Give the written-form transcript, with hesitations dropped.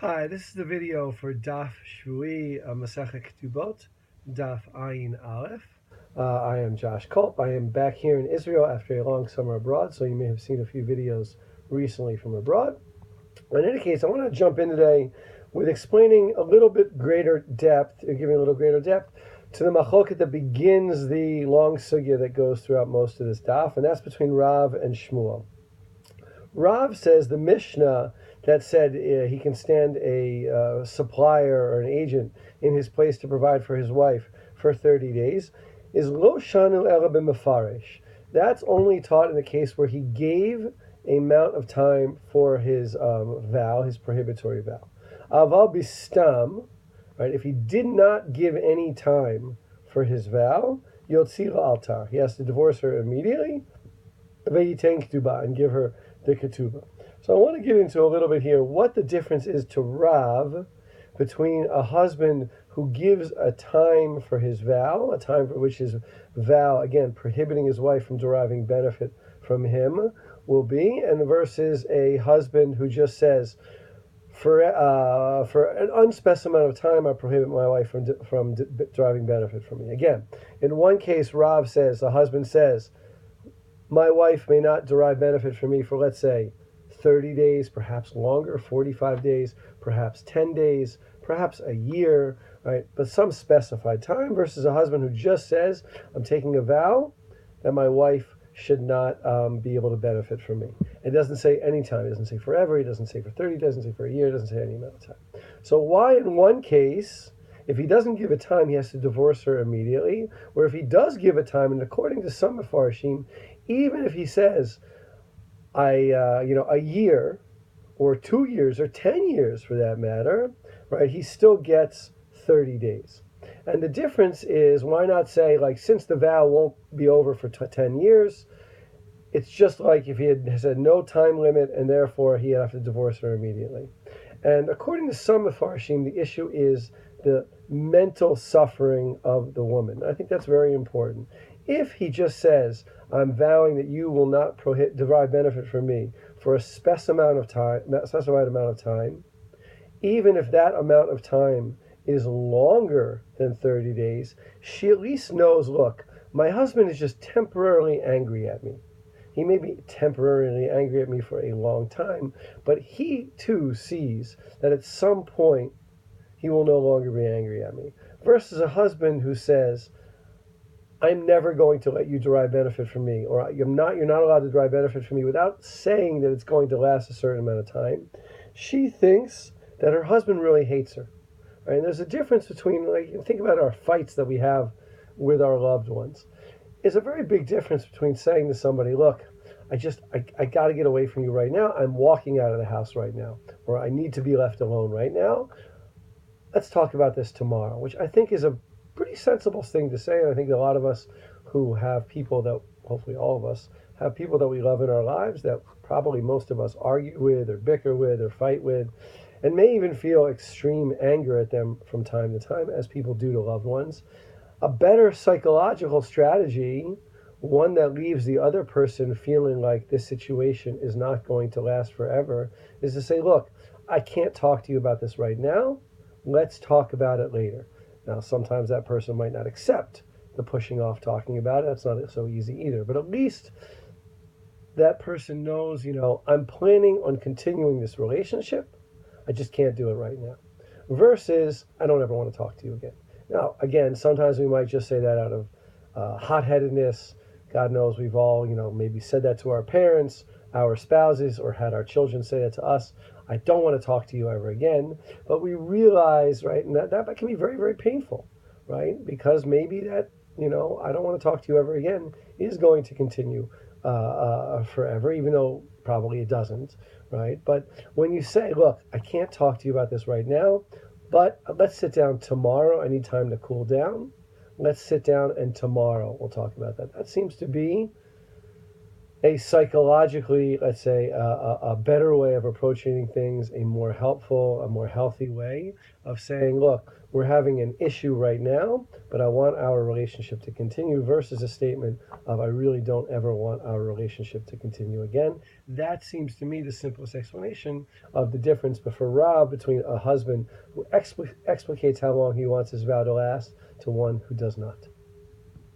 Hi, this is the video for Daf Shvui Masechet Ketubot, Daf Ayin Aleph. I am Josh Kulp. I am back here in Israel after a long summer abroad, so you may have seen a few videos recently from abroad. In any case, I want to jump in today with explaining a little bit greater depth, giving a little greater depth to the machoket that begins the long sugya that goes throughout most of this daf, and that's between Rav and Shmuel. Rav says the Mishnah that said he can stand a supplier or an agent in his place to provide for his wife for 30 days is lo shanu ela b'mefarish. That's only taught in the case where he gave a amount of time for his vow, his prohibitory vow. Aval bistam, right? If he did not give any time for his vow, yotzila altar. He has to divorce her immediately, ve'yitain ketubah, and give her the ketubah. So I want to get into a little bit here what the difference is to Rav between a husband who gives a time for his vow, a time for which his vow, again, prohibiting his wife from deriving benefit from him, will be, and versus a husband who just says, for an unspecified amount of time, I prohibit my wife from deriving benefit from me. Again, in one case, Rav says, the husband says, my wife may not derive benefit from me for, let's say, 30 days, perhaps longer, 45 days, perhaps 10 days, perhaps a year, right? But some specified time versus a husband who just says, I'm taking a vow that my wife should not be able to benefit from me. It doesn't say any time. It doesn't say forever. It doesn't say for 30. It doesn't say for a year. It doesn't say any amount of time. So why in one case, if he doesn't give a time, he has to divorce her immediately? Or if he does give a time, and according to some Mefarshim, even if he says, a year or 2 years or 10 years for that matter, right, he still gets 30 days. And the difference is, why not say, like, since the vow won't be over for 10 years, it's just like if he had said no time limit and therefore he'd have to divorce her immediately. And according to some Mefarshim, the issue is the mental suffering of the woman. I think that's very important. If he just says, I'm vowing that you will not derive benefit from me for a specified amount of time, even if that amount of time is longer than 30 days, she at least knows, look, my husband is just temporarily angry at me. He may be temporarily angry at me for a long time, but he too sees that at some point he will no longer be angry at me. Versus a husband who says, I'm never going to let you derive benefit from me, or you're not allowed to derive benefit from me without saying that it's going to last a certain amount of time. She thinks that her husband really hates her. Right? And there's a difference between, think about our fights that we have with our loved ones. It's a very big difference between saying to somebody, look, I got to get away from you right now. I'm walking out of the house right now, or I need to be left alone right now. Let's talk about this tomorrow, which I think is a pretty sensible thing to say. And I think a lot of us who have people that, hopefully all of us, have people that we love in our lives that probably most of us argue with or bicker with or fight with, and may even feel extreme anger at them from time to time, as people do to loved ones. A better psychological strategy, one that leaves the other person feeling like this situation is not going to last forever, is to say, look, I can't talk to you about this right now. Let's talk about it later. Now, sometimes that person might not accept the pushing off talking about it. That's not so easy either. But at least that person knows, I'm planning on continuing this relationship. I just can't do it right now. Versus, I don't ever want to talk to you again. Now, again, sometimes we might just say that out of hot-headedness. God knows we've all, maybe said that to our parents, our spouses, or had our children say that to us. I don't want to talk to you ever again. But we realize, right, and that can be very, very painful, right? Because maybe that, I don't want to talk to you ever again is going to continue forever, even though probably it doesn't, right? But when you say, look, I can't talk to you about this right now, but let's sit down tomorrow. I need time to cool down. Let's sit down and tomorrow we'll talk about that. That seems to be a psychologically, let's say, a better way of approaching things, a more helpful, a more healthy way of saying, look, we're having an issue right now, but I want our relationship to continue, versus a statement of, I really don't ever want our relationship to continue again. That seems to me the simplest explanation of the difference for Rob between a husband who explicates how long he wants his vow to last to one who does not.